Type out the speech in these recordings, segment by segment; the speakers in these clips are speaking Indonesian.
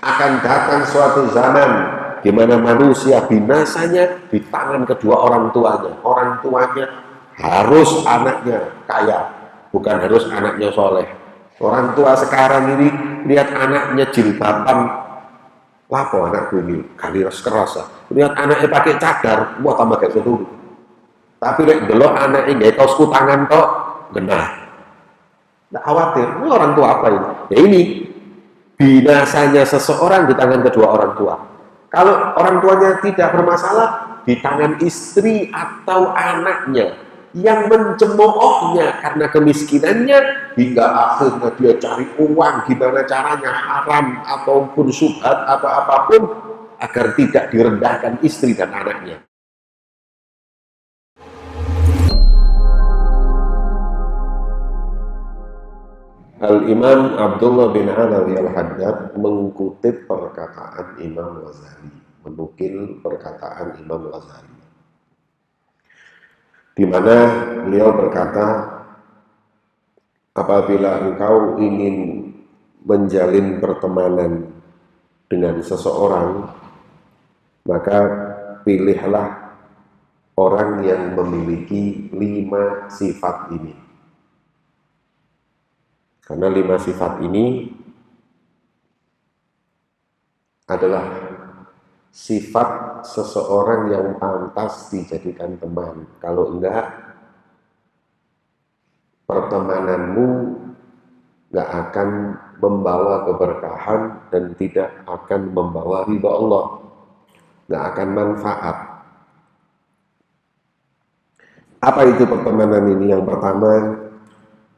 akan datang suatu zaman di mana manusia binasanya di tangan kedua orang tuanya. Orang tuanya harus anaknya kaya, bukan harus anaknya soleh. Orang tua sekarang ini lihat anaknya jilbaban, lapo anakku ini kali keras. Lihat anaknya pakai cadar, wah tambah gak setuju. Tapi lihat delok anaknya gak kaos kutangan tok, genah. Nggak khawatir, ini orang tua apa ini? Ya ini binasanya seseorang di tangan kedua orang tua. Kalau orang tuanya tidak bermasalah, di tangan istri atau anaknya yang mencemoohnya karena kemiskinannya, hingga akhirnya dia cari uang gimana caranya, haram ataupun subhat atau apapun, agar tidak direndahkan istri dan anaknya. Al-Imam Abdullah bin Alawi Al-Haddad mengutip perkataan Imam Ghazali, menukil perkataan Imam Ghazali, di mana beliau berkata, apabila engkau ingin menjalin pertemanan dengan seseorang, maka pilihlah orang yang memiliki 5 sifat ini. Karena 5 sifat ini adalah sifat seseorang yang pantas dijadikan teman. Kalau enggak, pertemananmu enggak akan membawa keberkahan dan tidak akan membawa ridha Allah, enggak akan manfaat. Apa itu pertemanan ini? Yang pertama,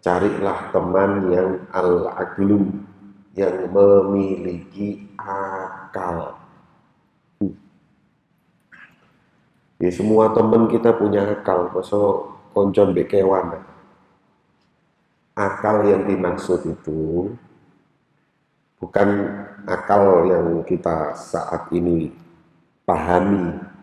carilah teman yang al-aqlu, yang memiliki akal. Ya, semua teman kita punya akal, masa koncon bekewan. Akal yang dimaksud itu bukan akal yang kita saat ini pahami.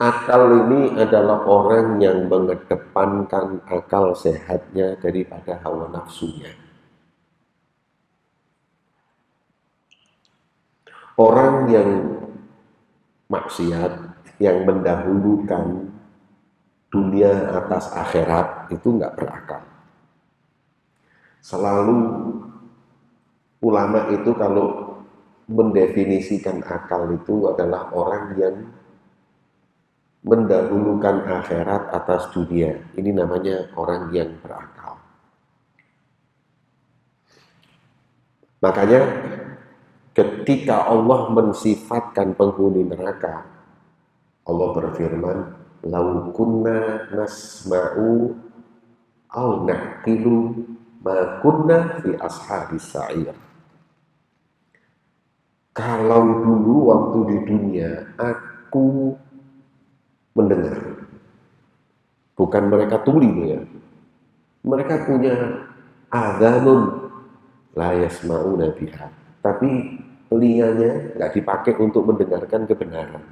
Akal ini adalah orang yang mengedepankan akal sehatnya daripada hawa nafsunya. Orang yang maksiat, yang mendahulukan dunia atas akhirat, itu nggak berakal. Selalu ulama itu kalau mendefinisikan akal itu adalah orang yang mendahulukan akhirat atas dunia. Ini namanya orang yang berakal. Makanya ketika Allah mensifatkan penghuni neraka, Allah berfirman, "Lau kunna nasma'u au naqilu ma kunna fi ashabis sa'ir." Kalau dulu waktu di dunia aku mendengar, bukan mereka tuli ya, mereka punya adzanun la yasma'una biha, tapi telinganya nggak dipakai untuk mendengarkan kebenaran.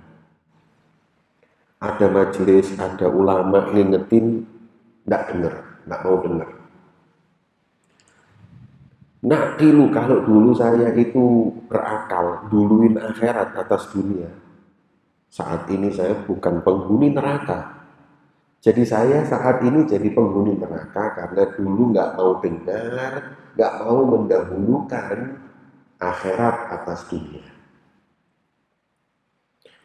Ada majelis, ada ulama ngingetin, nggak dengar, nggak mau dengar. Nah, kalau dulu saya itu berakal, duluin akhirat atas dunia. Saat ini saya bukan penghuni neraka. Jadi saya saat ini jadi penghuni neraka karena dulu nggak mau dengar, nggak mau mendahulukan akhirat atas dunia.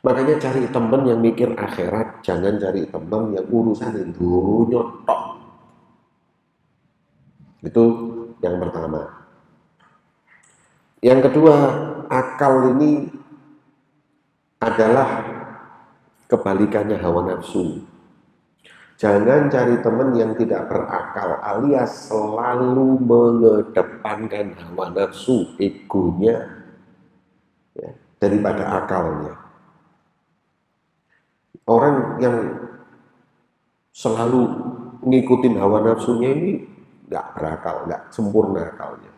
Makanya cari teman yang mikir akhirat, jangan cari teman yang urusan dunia tok. Itu yang pertama. Yang kedua, akal ini adalah kebalikannya hawa nafsu. Jangan cari teman yang tidak berakal, alias selalu mengedepankan hawa nafsu, egonya, ya, daripada akalnya. Orang yang selalu ngikutin hawa nafsunya ini nggak berakal, nggak sempurna akalnya.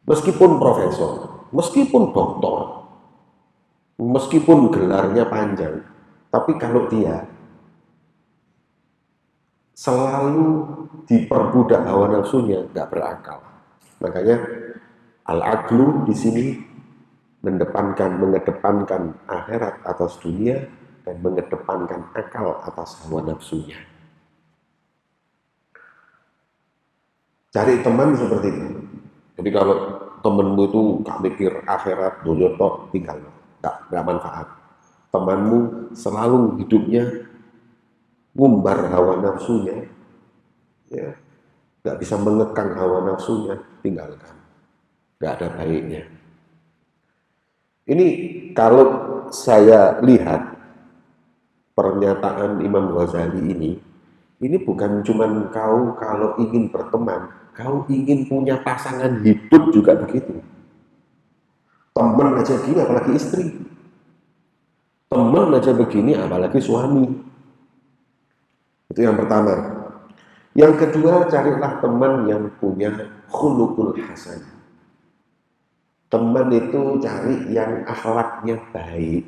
Meskipun profesor, meskipun doktor, meskipun gelarnya panjang, tapi kalau dia selalu diperbudak hawa nafsunya, nggak berakal. Makanya Al-aqlu di sini mengedepankan akhirat atas dunia dan mengedepankan akal atas hawa nafsunya. Cari teman seperti itu. Jadi kalau temanmu itu gak mikir akhirat, dunia tok, tinggal, gak manfaat. Temanmu selalu hidupnya ngumbar hawa nafsunya, ya, gak bisa mengekang hawa nafsunya, tinggalkan. Gak ada baiknya. Ini kalau saya lihat pernyataan Imam Ghazali ini bukan cuman kau kalau ingin berteman, kau ingin punya pasangan hidup juga begitu. Teman aja gini, apalagi istri. Teman aja begini, apalagi suami. Itu yang pertama. Yang kedua, carilah teman yang punya khuluqul hasan. Teman itu cari yang akhlaknya baik,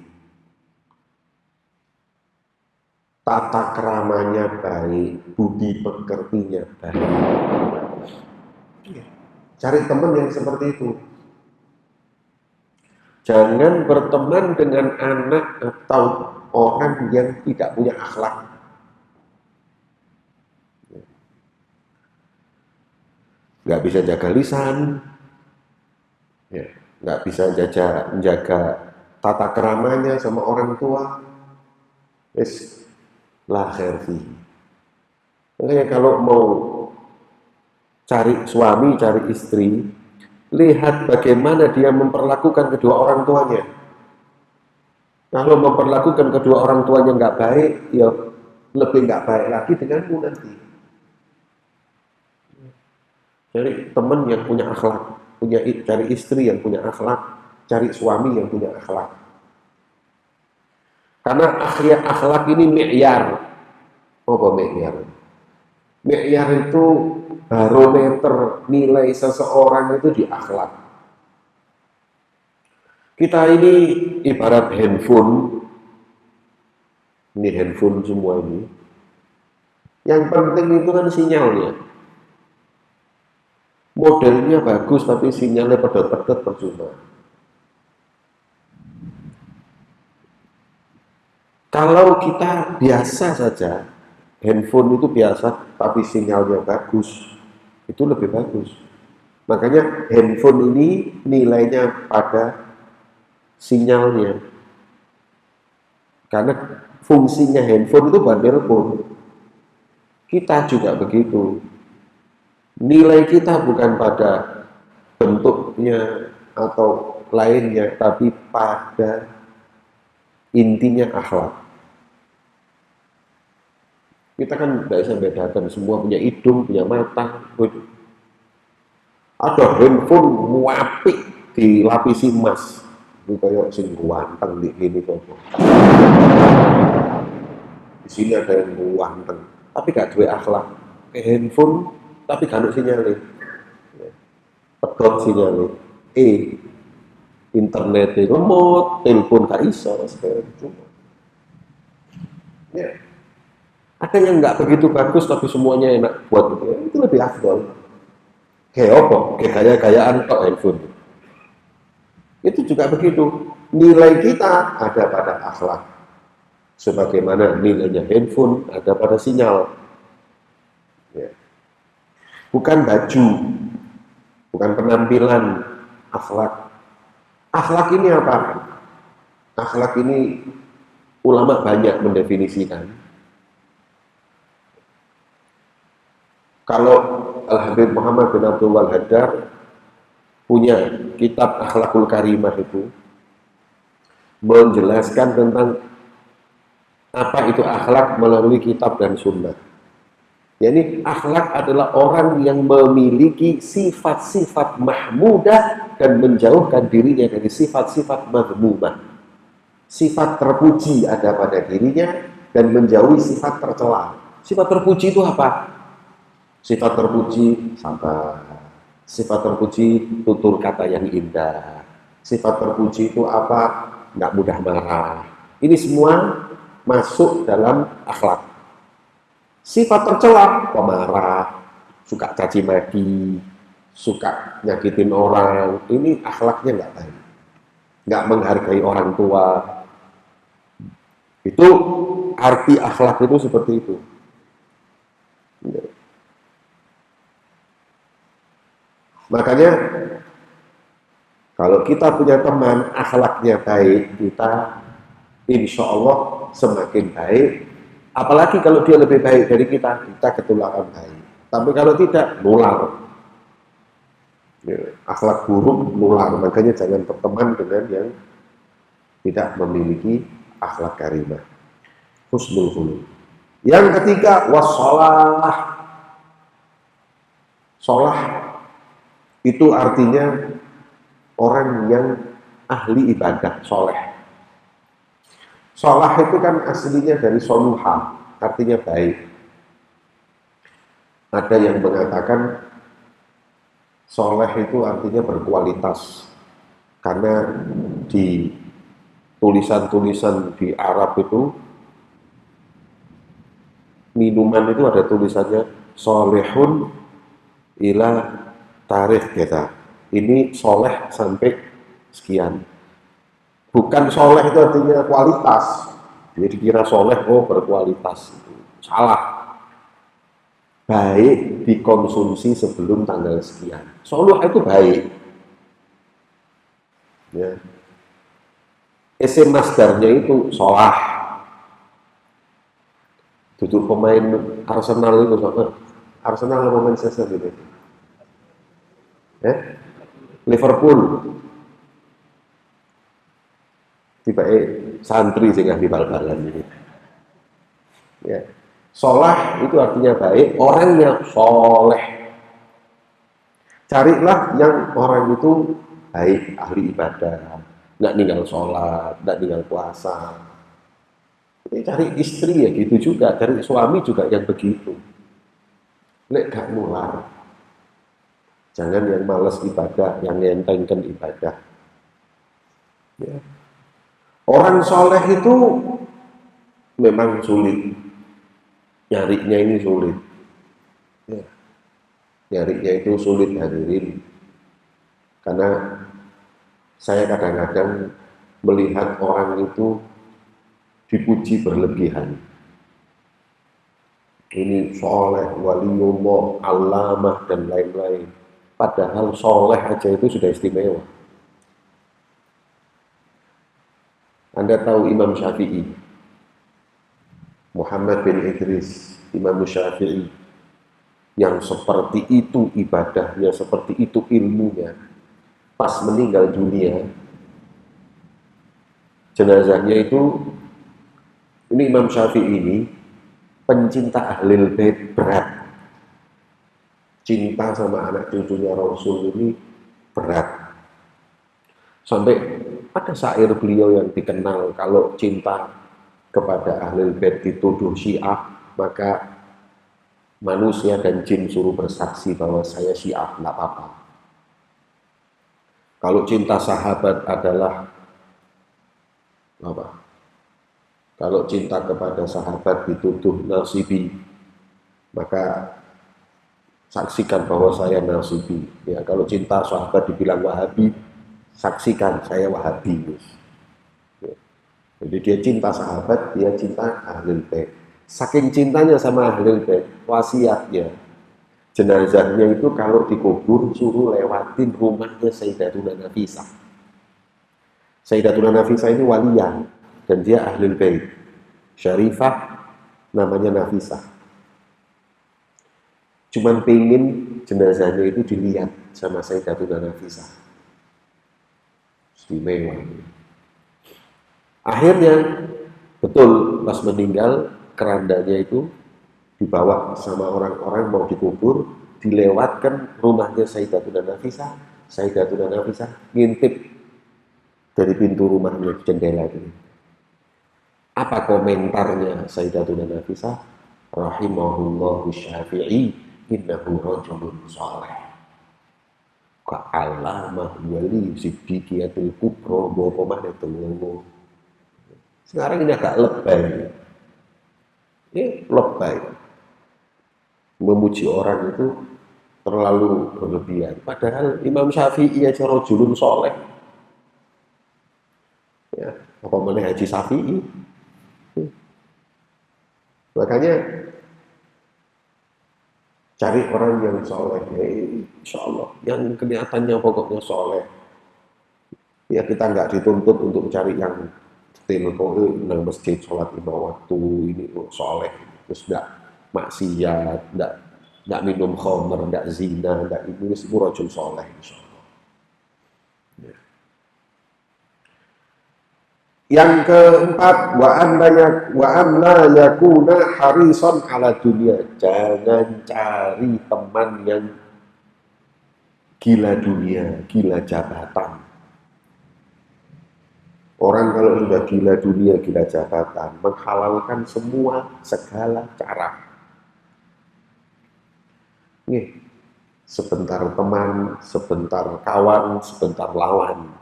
tata keramanya baik, budi pekertinya baik. Cari teman yang seperti itu. Jangan berteman dengan anak atau orang yang tidak punya akhlak. Nggak bisa jaga lisan, ya, nggak bisa menjaga tata keramanya sama orang tua. Yes, la khair fihi. Makanya kalau mau cari suami, cari istri, lihat bagaimana dia memperlakukan kedua orang tuanya. Kalau memperlakukan kedua orang tuanya nggak baik, ya lebih nggak baik lagi denganmu nanti. Cari teman yang punya akhlak, cari istri yang punya akhlak, cari suami yang punya akhlak. Karena akhlak ini mi'yar. Apa mi'yar? Mi'yar itu barometer nilai seseorang itu di akhlak. Kita ini ibarat handphone. Ini handphone semua ini. Yang penting itu kan sinyalnya. Modelnya bagus tapi sinyalnya pedot-pedot percuma. Kalau kita biasa saja, handphone itu biasa tapi sinyalnya bagus, itu lebih bagus. Makanya handphone ini nilainya pada sinyalnya. Karena fungsinya handphone itu buat telepon. Kita juga begitu. Nilai kita bukan pada bentuknya atau lainnya, tapi pada intinya akhlak. Kita kan tidak bisa bedakan, semua punya hidung, punya mata. Ada handphone muapik dilapisi emas. Ini kayak sing ganteng di sini kok. Di sini ada yang ganteng, tapi gak duwe akhlak. Handphone tapi gak ada sinyalnya. Pedot sinyalnya. Internet itu lemot, telepon gak iso, cuma. Ya. Ada yang nggak begitu bagus tapi semuanya enak buat itu lebih afdol. Kayak apa? Kayak gaya-gayaan kok handphone. Itu juga begitu. Nilai kita ada pada akhlak. Sebagaimana nilainya handphone ada pada sinyal. Ya. Bukan baju, bukan penampilan, akhlak. Akhlak ini apa? Akhlak ini ulama banyak mendefinisikan. Kalau Al-Habib Muhammad bin Abdul Wahab punya kitab Akhlakul Karimah itu menjelaskan tentang apa itu akhlak melalui kitab dan sunnah. Jadi akhlak adalah orang yang memiliki sifat-sifat mahmudah dan menjauhkan dirinya dari sifat-sifat madhmumah. Sifat terpuji ada pada dirinya dan menjauhi sifat tercela. Sifat terpuji itu apa? Sifat terpuji sabar. Sifat terpuji tutur kata yang indah. Sifat terpuji itu apa? Nggak mudah marah. Ini semua masuk dalam akhlak. Sifat tercela, pemarah, suka caci maki, suka nyakitin orang, ini akhlaknya nggak baik, nggak menghargai orang tua. Itu arti akhlak itu seperti itu. Makanya kalau kita punya teman akhlaknya baik, kita insya Allah semakin baik. Apalagi kalau dia lebih baik dari kita, kita ketularan baik. Tapi kalau tidak, nular. Akhlak buruk nular. Makanya jangan berteman dengan yang tidak memiliki akhlak karimah. Husnul khuluq. Yang ketiga, wassalah. Sholah itu artinya orang yang ahli ibadah, soleh. Sholah itu kan aslinya dari soluha, artinya baik. Ada yang mengatakan soleh itu artinya berkualitas, karena di tulisan-tulisan di Arab itu minuman itu ada tulisannya solehun ila tarikh kita. Ini soleh sampai sekian. Bukan soleh itu artinya kualitas. Jadi dikira soleh, oh berkualitas. Salah. Baik dikonsumsi sebelum tanggal sekian. Soluh itu baik. Ya. Isim masdarnya itu sholah. Duduk pemain Arsenal itu sama. Arsenal atau Manchester gitu. Ya? Liverpool. Tiba santri sehingga di bal-balan ini. Ya. Sholah itu artinya baik, orangnya soleh. Carilah yang orang itu baik, ahli ibadah, nggak ninggal sholat, nggak ninggal puasa. Cari istri ya gitu juga, cari suami juga yang begitu. Lek gak nular. Jangan yang malas ibadah, yang ngentengkan ibadah. Ya. Orang soleh itu memang sulit. Nyarinya ini sulit. Ya. Nyarinya itu sulit hadirin. Karena saya kadang-kadang melihat orang itu dipuji berlebihan. Ini soleh, waliullah, alamah, dan lain-lain. Padahal soleh aja itu sudah istimewa. Anda tahu Imam Syafi'i, Muhammad bin Idris, Imam Syafi'i, yang seperti itu ibadahnya, seperti itu ilmunya, pas meninggal dunia, jenazahnya itu, ini Imam Syafi'i ini, pencinta Ahlul Bait berat. Cinta sama anak cucunya Rasul ini berat. Sampai ada syair beliau yang dikenal, kalau cinta kepada Ahlul Bait dituduh Syiah, maka manusia dan jin suruh bersaksi bahwa saya Syiah, nggak apa-apa. Kalau cinta sahabat adalah apa? Kalau cinta kepada sahabat dituduh nasibi, maka saksikan bahwa saya nasibi. Ya, kalau cinta sahabat dibilang Wahabi, saksikan saya Wahabi. Ya. Jadi dia cinta sahabat, dia cinta Ahlul Bait. Saking cintanya sama Ahlul Bait, wasiatnya, jenazahnya itu kalau dikubur suruh lewatin rumahnya Sayyidatuna Nafisah. Sayyidatuna Nafisah ini waliyah dan dia Ahlul Bait. Syarifah namanya Nafisah. Cuman pengen jenazahnya itu dilihat sama Sayyidatuna Nafisah. Istimewa. Akhirnya betul pas meninggal kerandanya itu dibawa sama orang-orang mau dikubur, dilewatkan rumahnya Sayyidatuna Nafisah. Sayyidatuna Nafisah ngintip dari pintu rumahnya, jendela ini. Apa komentarnya Sayyidatuna Nafisah? Rahimahullahu Syafi'i, innahu rajulun saleh. Ka'alamah wali siddiqiyatul kubro, bawa pemah itu. Sekarang ini agak lebay. Ini lebay. Memuji orang itu terlalu berlebihan. Padahal Imam Syafi'i aja rajulun soleh. Ya, apa mana Haji Syafi'i? Makanya cari orang yang soleh, ya, insya Allah. Yang kelihatannya pokoknya soleh. Ya kita nggak dituntut untuk cari yang nang masjid sholat lima waktu ini soleh, terus nggak maksiat, nggak minum khamr, nggak zina, nggak ini semua rajul soleh, insya Allah. Ya. Yang keempat, wa anna yakuna harisan ala dunia. Jangan cari teman yang gila dunia, gila jabatan. Orang kalau sudah gila dunia, gila jabatan, menghalalkan semua segala cara. Nih, sebentar teman, sebentar kawan, sebentar lawan.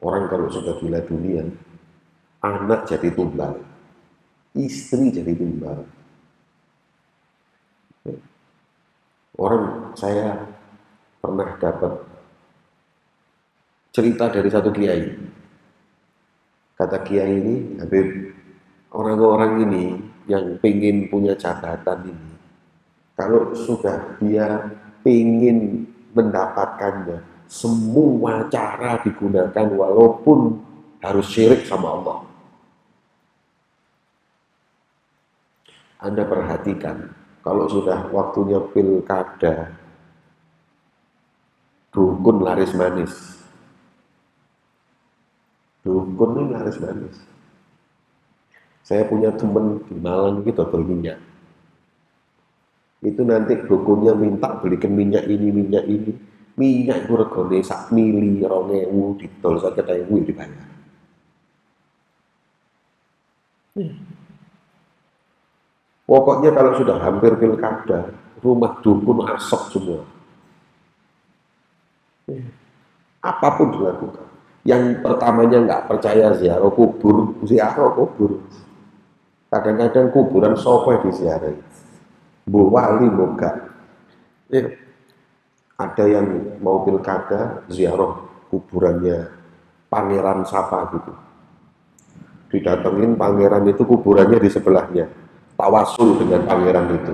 Orang kalau sudah gila dunia, anak jadi tumbal, istri jadi tumbal. Orang saya pernah dapat cerita dari satu kiai. Kata kiai ini, Habib, orang-orang ini yang pengen punya jabatan ini, kalau sudah dia pengen mendapatkannya, semua cara digunakan walaupun harus syirik sama Allah. Anda perhatikan, kalau sudah waktunya pilkada, dukun laris manis. Dukun ini laris manis. Saya punya teman di Malang gitu berminyak. Itu nanti dukunnya minta belikan minyak ini, minyak ini. Minyak itu regane sak mili 2000 didol 50.000 dibayar. Pokoknya kalau sudah hampir pilkada, rumah dukun asok semua. Apapun dilakukan. Yang pertamanya nggak percaya ziarah kubur. Kadang-kadang kuburan sopo diziarahi. Bu wali enggak. Ada yang mau pilkada ziarah kuburannya pangeran siapa gitu. Didatengin pangeran itu, kuburannya di sebelahnya. Tawasul dengan pangeran itu.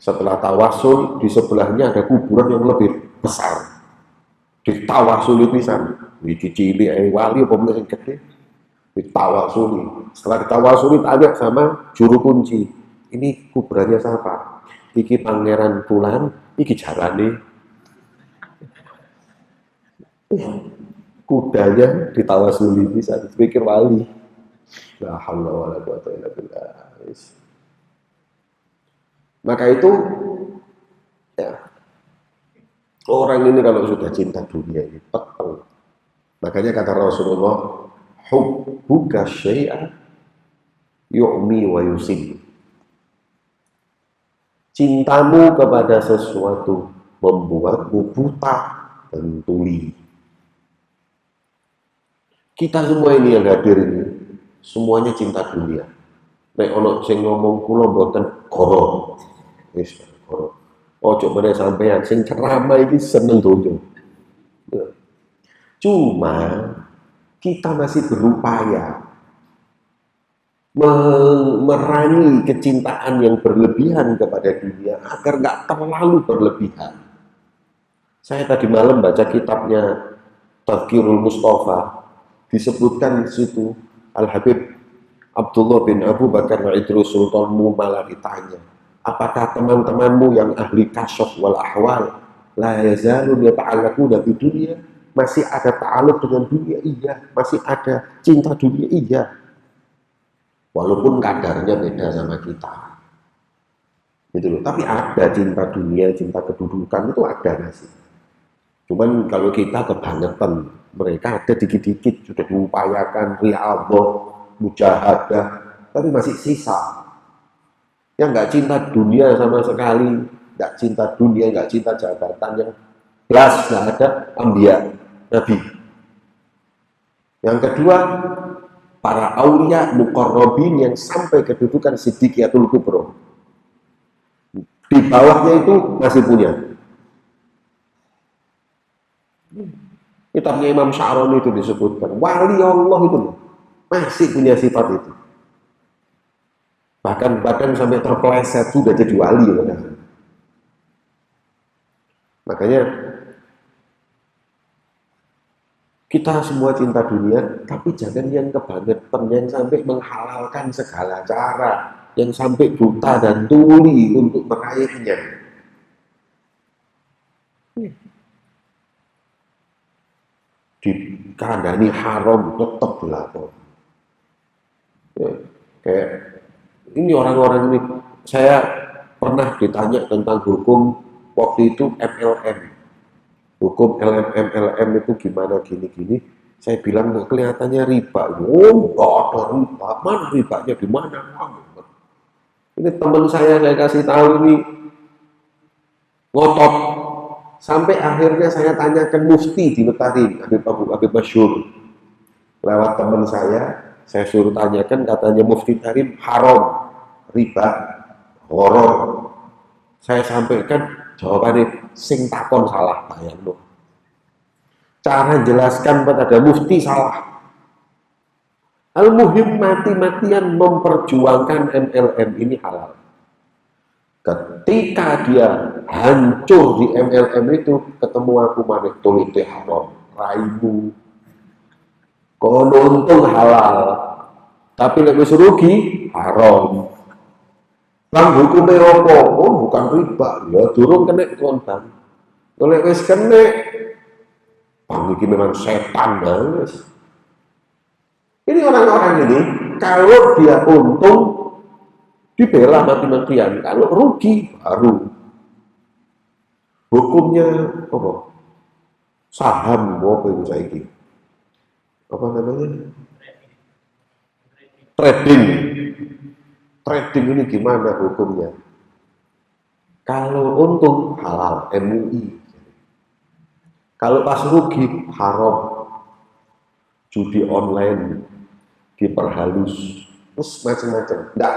Setelah tawasul, di sebelahnya ada kuburan yang lebih besar. Ditawasuli pisan. Iki cilik wali apa meneh gede. Ditawasuli. Setelah ditawasuli tanya sama juru kunci. Ini kuburannya siapa? Iki pangeran Fulan, iki jarane. Kudanya ditawasuli bisa dipikir wali. La haula wala quwata illa billah. Maka itu ya, orang ini kalau sudah cinta dunia ini peteng. Makanya kata Rasulullah, hubbuka syai'a yu'mi wa yusim. Cintamu kepada sesuatu membuatmu buta dan tuli. Kita semua ini yang hadir ini, semuanya cinta dunia. Nek ono sing ngomong kula mboten goro. Wis goro. Ojo meneh sampean sing ceramah iki seneng donya. Cuma kita masih berupaya memerangi kecintaan yang berlebihan kepada dunia agar nggak terlalu berlebihan. Saya tadi malam baca kitabnya Tadhkirul Mustafa, disebutkan di situ Al-Habib Abdullah bin Abu Bakar Idrus Sultan malah ditanya, apakah teman-temanmu yang ahli kasyaf wal ahwal la yazalun yata'allaquna bi dunia, masih ada ta'alluq dengan dunia? Iya. Masih ada cinta dunia? Iya. Walaupun kadarnya beda sama kita, gitu loh. Tapi ada cinta dunia, cinta kedudukan itu ada masih. Cuman kalau kita kebangetan, mereka ada dikit-dikit sudah diupayakan riyadhah, mujahadah, tapi masih sisa. Yang nggak cinta dunia sama sekali, nggak cinta dunia, nggak cinta jabatan, yang jelas nggak ada anbiya, nabi. Yang kedua, para aulia muqarrabin yang sampai kedudukan siddiqiyatul kubra. Di bawahnya itu masih punya. Kitabnya Imam Sya'rani itu disebutkan, wali Allah itu masih punya sifat itu. Bahkan badan sampai terpeleset sudah jadi wali. Makanya kita semua cinta dunia, tapi jangan yang kebangetan, yang sampai menghalalkan segala cara, yang sampai buta dan tuli untuk meraihnya. Dikandani haram tetap dilakukan. Ya, kayak ini orang-orang ini, saya pernah ditanya tentang hukum waktu itu MLM. Hukum MLM itu gimana gini-gini. Saya bilang kelihatannya riba. Oh, enggak ada riba. Mana ribanya di mana? Ini teman saya kasih tahu ini ngotot. Sampai akhirnya saya tanyakan mufti di Mutarim, Habib Masyhur. Lewat teman saya suruh tanyakan, katanya mufti Tarim haram, riba, horor. Saya sampaikan jawabannya sing takon salah, bayangno. Cara jelaskan pada mufti salah. Al-muhim mati-matian memperjuangkan MLM ini halal. Ketika dia hancur di MLM itu, ketemu aku maneh tulite haram, raimu. Kono untung halal, tapi lek wis rugi haram. Bang hukumnya apa? Oh, bukan riba, ya durung kena kon bang. Lek wis kena, bang iki memang setan banget. Ini orang-orang ini kalau dia untung dibela mati-matian, kalau rugi baru hukumnya apa? Saham apa itu saiki? Apa namanya? Trading. Trading ini gimana hukumnya? Kalau untung halal, MUI. Kalau pas rugi haram. Judi online diperhalus, terus macam-macam. Enggak.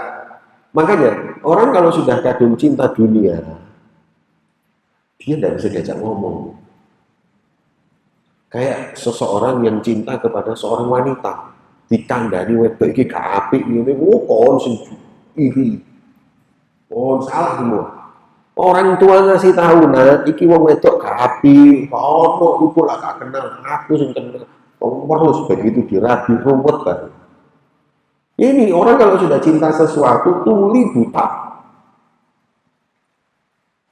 Makanya orang kalau sudah kadung cinta dunia, dia tidak bisa diajak ngomong. Kayak seseorang yang cinta kepada seorang wanita, dikandani wedok iki gak apik ngene, oh kon sing iri. Oh salah semua. Orang tua ngasih tahu, nah iki wong wedok gak apik, ono iku lah gak kenal, aku sing kenal. Terus begitu dirabi ruwet kan. Ini orang kalau sudah cinta sesuatu tuli buta.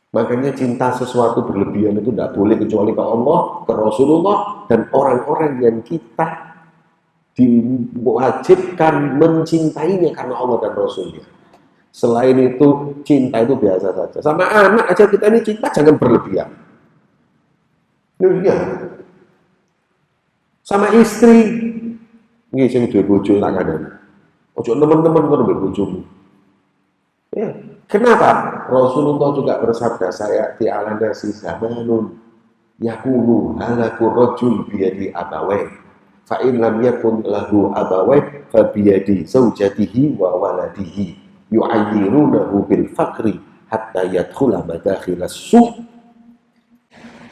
Makanya cinta sesuatu berlebihan itu tidak boleh kecuali ke Allah, ke Rasulullah, dan orang-orang yang kita diwajibkan mencintainya karena Allah dan Rasulnya. Selain itu, cinta itu biasa saja. Sama anak aja kita ini cinta jangan berlebihan. Iya. Sama istri, ini sing duwe bojo tak kandhani. Ojo teman-teman karo bojomu. Ya. Kenapa? Rasulullah juga bersabda, saya di ala nasi zamanun yakunu halaku rajul biyadi abawai fa in lam yakun lahu abawai fa biyadi zaujatihi wa waladihi yu'ayyirunahu bil fakri hatta yadkhula madakhilas su'.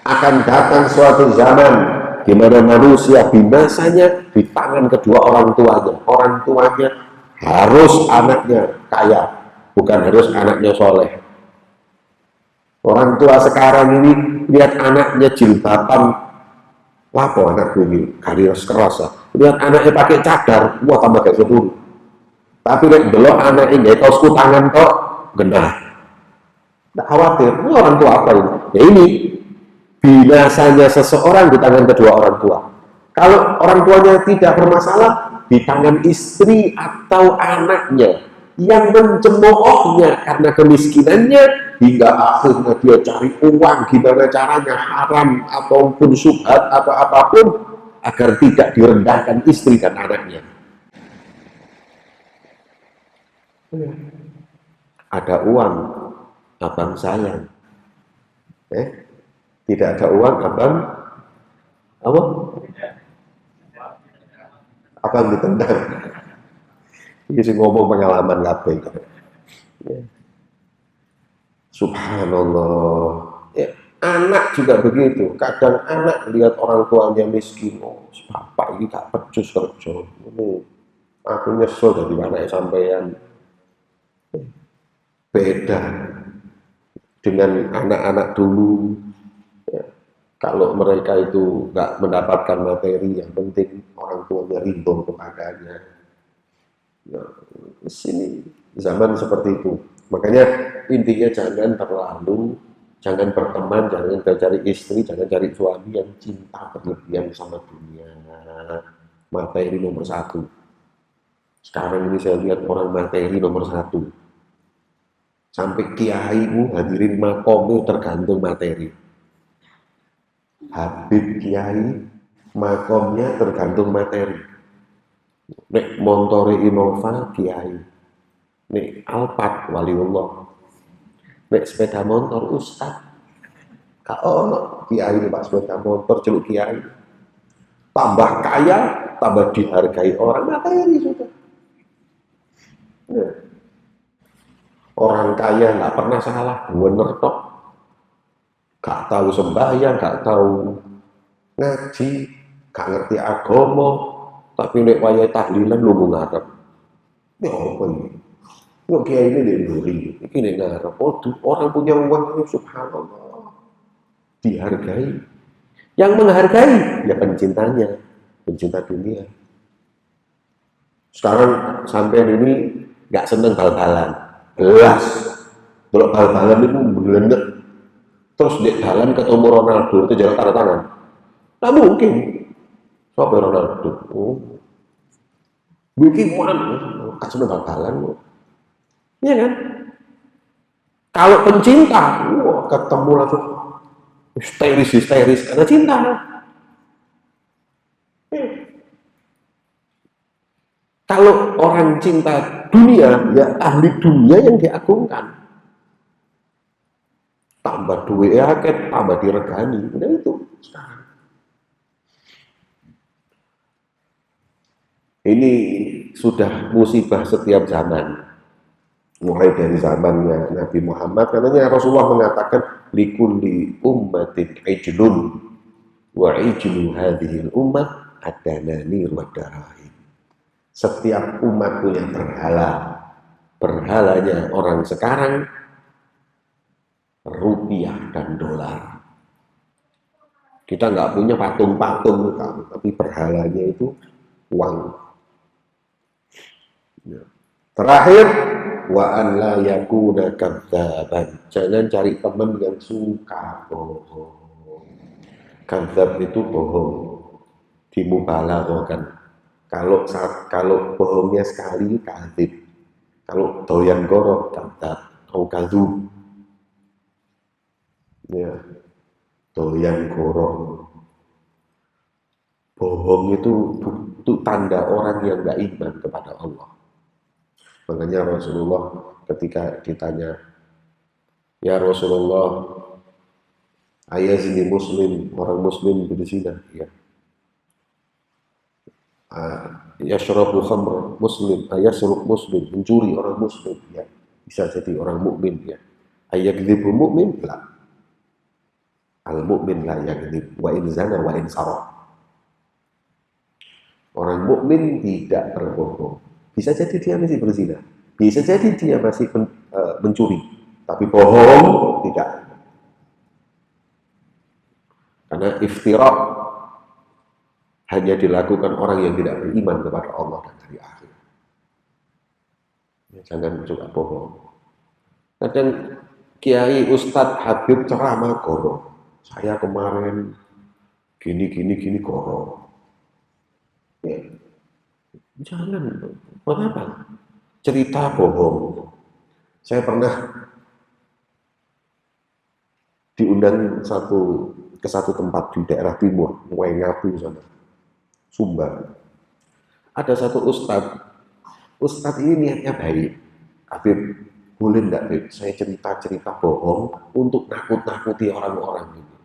Akan datang suatu zaman di mana manusia binasanya di tangan kedua orang tuanya. Orang tuanya harus anaknya kaya, bukan harus anaknya soleh. Orang tua sekarang ini lihat anaknya jilbaban, lapo anakku ini kalian keras ya. Lihat anaknya pakai cadar, wah tambah kayak sepuluh. Tapi lihat belok anaknya nggak kaos tangan kok genah. Tidak khawatir, ini orang tua apa ini? Ya ini binasanya seseorang di tangan kedua orang tua. Kalau orang tuanya tidak bermasalah, di tangan istri atau anaknya yang mencemoohnya karena kemiskinannya, hingga akhirnya dia cari uang gimana caranya haram ataupun syubhat atau apapun agar tidak direndahkan istri dan anaknya. Ada uang, abang sayang. Tidak ada uang, abang apa? Abang ditendang. Iki sing ngomong pengalaman kabeh. Ya. Subhanallah. Ya, anak juga begitu. Kadang anak lihat orang tuanya miskin, oh, bapak ini gak pecus kerja. Ini aku nyesel dari mana ya sampean. Beda dengan anak-anak dulu. Ya, kalau mereka itu nggak mendapatkan materi, yang penting orang tuanya ridho kepadanya. Ya, di sini zaman seperti itu. Makanya intinya jangan berteman, jangan cari istri, jangan cari suami yang cinta berlebihan sama dunia. Materi nomor satu. Sekarang ini saya lihat orang materi nomor satu. Sampai kiaimu hadirin makomnya tergantung materi. Habib kiai makomnya tergantung materi. Nek montore Innova kiai, nek Alphard waliullah, nek sepeda motor ustad. Kak ono kiai pak sepeda motor celuk kiai. Tambah kaya, tambah dihargai orang materi sudah. Nah, orang kaya nggak pernah salah, bener tok. Gak tahu sembahyang, gak tahu ngaji, gak ngerti agama, tapi nek wayahe tahlilan lu ngarep. Ya apa ini? Kok kiai ini diberi, ini ngarep. Oh, orang punya uang ini subhanallah dihargai. Yang menghargai ya pencintanya, pencinta dunia. Sekarang sampai ini nggak seneng bal-balan, belas. Kalau bal-balan itu belendek. Terus di jalan ketemu Ronaldo itu jalan tanda tangan. Tak mungkin. Siapa Ronaldo? Oh, bikin mana? Gak seneng bal-balan. Iya kan? Kalau pencinta, wah, ketemu langsung histeris karena cinta. Kalau orang cinta dunia, ya ahli dunia yang diagungkan. Tambah duit akeh, tambah diregani. Udah itu sekarang. Ini sudah musibah setiap zaman. Mulai dari zamannya Nabi Muhammad, katanya Rasulullah mengatakan likulli ummatin ijlun wa ijlu hadhil ummah adanani wa darahim. Setiap umat punya berhala. Berhalanya orang sekarang rupiah dan dolar. Kita nggak punya patung-patung, tapi berhalanya itu uang. Ya. Terakhir, wa an la yakuna kadzaban. Jangan cari teman yang suka bohong. Kadzab itu bohong. Dimubalaghahkan. Kalau bohongnya sekali kadzib. Kalau doyan goro kadzab atau kadzub. Ya. Doyan goro. Bohong itu tanda orang yang nggak iman kepada Allah. Makanya Rasulullah ketika ditanya, ya Rasulullah, ayazni muslim, orang muslim berzina, ya. Yashrabu khamr muslim, yasruk muslim, mencuri orang muslim, ya. Bisa jadi orang mukmin, ya. Ayakdzibu mukmin, la. Al mukmin la yakdzib, wa in zana wa in saraq. Orang mukmin tidak berbohong. Bisa jadi dia masih berzina, bisa jadi dia masih mencuri, tapi bohong tidak. Karena iftirak hanya dilakukan orang yang tidak beriman kepada Allah dan hari akhir. Ya, jangan suka bohong. Kadang kiai, ustadz, habib ceramah goro. Saya kemarin gini goro. Ya. Jangan, kenapa? Cerita bohong. Saya pernah diundang ke satu tempat di daerah timur, Ngapu sana, Sumbar. Ada satu ustadz ini niatnya baik. Habib, boleh enggak, Habib? Saya cerita bohong untuk nakut-nakuti orang-orang ini.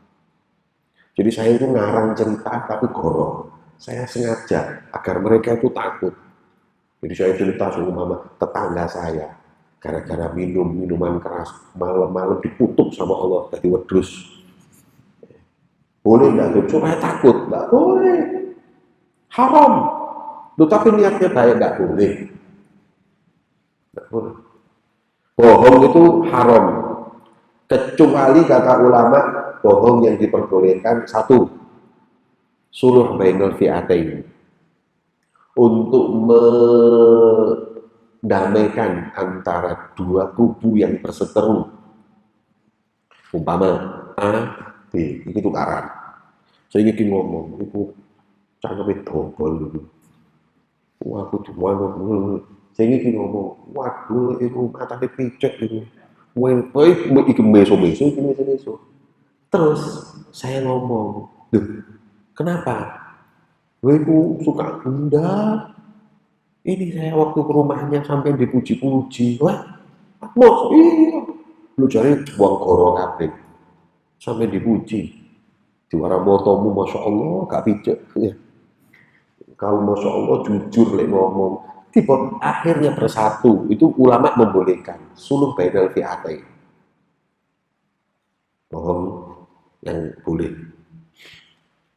Jadi saya itu ngarang cerita tapi goro. Saya sengaja agar mereka itu takut. Jadi saya cerita sama mama, tetangga saya, gara-gara minum minuman keras, malam-malam dikutuk sama Allah, jadi wedrus. Boleh nggak tuh? Supaya takut, nggak boleh. Haram. Tuh, tapi niatnya baik, nggak boleh. Nggak boleh. Bohong itu haram. Kecuali kata ulama, bohong yang diperbolehkan satu, suluh bainal fi'atain, untuk mendamaikan antara dua kubu yang berseteru. Umpama A, B, itu tukaran. Saya ingin ngomong, itu cangkeme dobol dulu. Wah, aku cuma ngomong. Saya ingin ngomong, waduh, itu matanya picek itu. Wah, itu meso-meso, itu meso-meso. Terus saya ngomong, duh, kenapa? Gue suka bunda. Ini saya waktu ke rumahnya sampai dipuji-puji. Wah, mau iya. Lu cari buang goro kabeh. Sampai dipuji. Juara motomu Masya Allah, gak pijak. Ya. Kalau Masya Allah jujur lek ngomong. Tiba akhirnya bersatu. Itu ulama membolehkan. Suluh bainal fi'atain. Bohong yang boleh.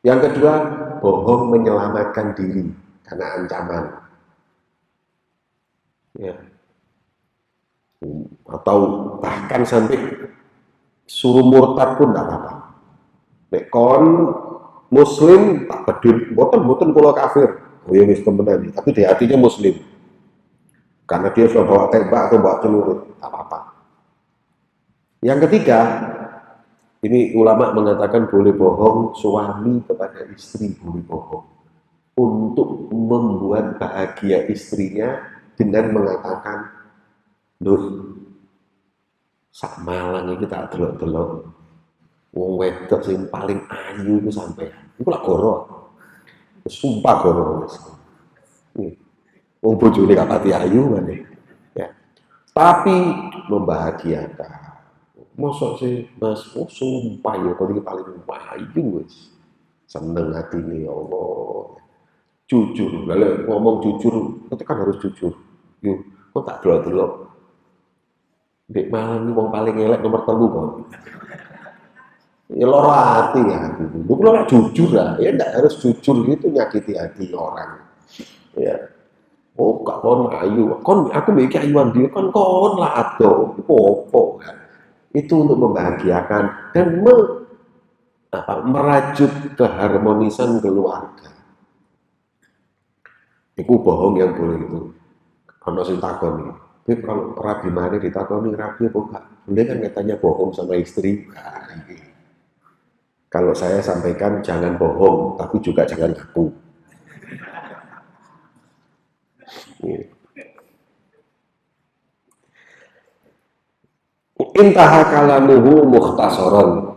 Yang kedua, bohong menyelamatkan diri karena ancaman. Ya. Atau bahkan sampai suruh murtad pun tidak apa-apa. Nek kon muslim tak peduli, boten kula kafir. Oh ya wis temenan, tapi di hatinya muslim. Karena dia sudah bawa tembak atau bawa celurit, tak apa-apa. Yang ketiga, ini ulama mengatakan boleh bohong, suami kepada istri boleh bohong. Untuk membuat bahagia istrinya dengan mengatakan, "Duh, sak Malang iki tak delok-delok. Wong wedok sing paling ayu iku sampean. Iku lak goro. Sumpah goro wis. Wong bojone gak pati ayu maneh. Ya. Tapi membahagiakan. Mosok sih Mas, oh sumpah ya kok iki paling ayu wis. Seneng atine ya Allah. Jujur, lalu ngomong jujur, itu kan harus jujur. Yuk, kok tak delok-delok. Dek Malang ini wong paling elek nomor 3 kok. Ya loro hati ya. Lu kalau jujur lah, ya enggak harus jujur gitu nyakiti hati orang. Ya. Oh, gak kon ayu. Kon aku mikir ayuan dia kon lah ado. Popo kan. Itu untuk membahagiakan dan merajut keharmonisan keluarga. Iku bohong yang boleh itu. Ono sing takoni. Tapi kalau rabi mana ditakoni rabi apa enggak? Boleh kan katanya bohong sama istri. Nah, kalau saya sampaikan jangan bohong, tapi juga jangan ngaku. Intaha kalamuhu mukhtasaran.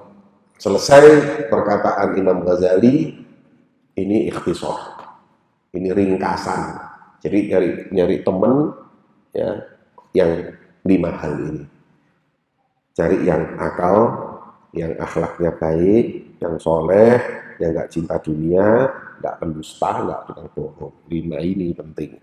Selesai perkataan Imam Ghazali, ini ikhtisar. Ini ringkasan. Jadi nyari teman ya yang 5 hal ini. Cari yang akal, yang akhlaknya baik, yang soleh, yang nggak cinta dunia, nggak pendusta, nggak tukang bohong. 5 ini penting.